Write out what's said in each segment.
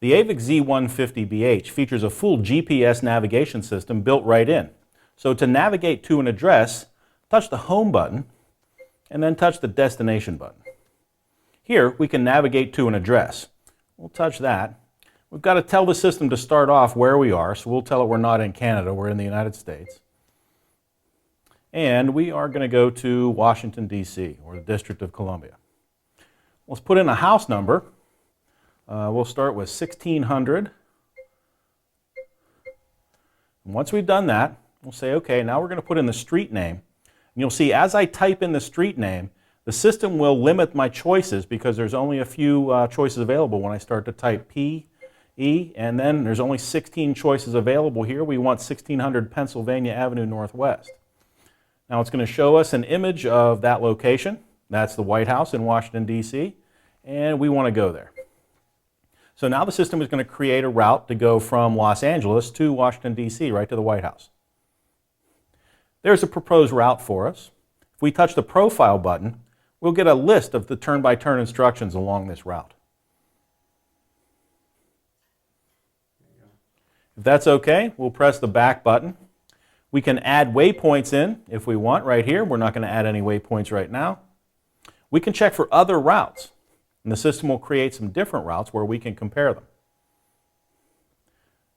The AVIC-Z150BH features a full GPS navigation system built right in. So to navigate to an address, touch the Home button and then touch the Destination button. Here we can navigate to an address. We'll touch that. We've got to tell the system to start off where we are, so we'll tell it we're not in Canada, we're in the United States. And we are going to go to Washington, D.C., or the District of Columbia. Let's put in a house number. We'll start with 1600. And once we've done that, we'll say, okay, now we're going to put in the street name. And you'll see as I type in the street name, the system will limit my choices because there's only a few choices available when I start to type P, E, and then there's only 16 choices available here. We want 1600 Pennsylvania Avenue Northwest. Now it's going to show us an image of that location. That's the White House in Washington, D.C., and we want to go there. So now the system is going to create a route to go from Los Angeles to Washington, D.C., right to the White House. There's a proposed route for us. If we touch the Profile button, we'll get a list of the turn-by-turn instructions along this route. If that's okay, we'll press the back button. We can add waypoints in if we want right here. We're not going to add any waypoints right now. We can check for other routes, and the system will create some different routes where we can compare them.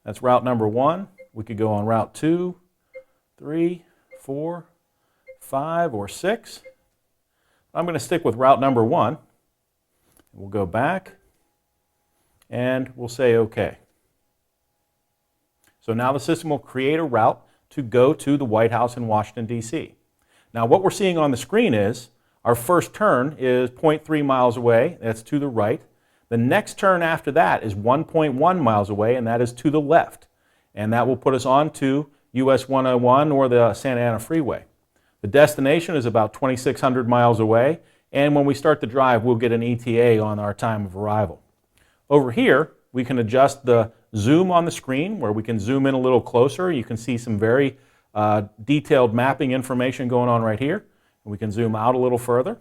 That's route number 1. We could go on route 2, 3, 4, 5, or 6. I'm going to stick with route number 1. We'll go back, and we'll say OK. So now the system will create a route to go to the White House in Washington, D.C. Now what we're seeing on the screen is our first turn is 0.3 miles away. That's to the right. The next turn after that is 1.1 miles away, and that is to the left. And that will put us on to US 101 or the Santa Ana Freeway. The destination is about 2,600 miles away, and when we start the drive, we'll get an ETA on our time of arrival. Over here, we can adjust the zoom on the screen where we can zoom in a little closer. You can see some very detailed mapping information going on right here. And we can zoom out a little further.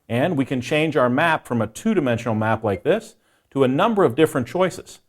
And we can change our map from a two-dimensional map like this to a number of different choices.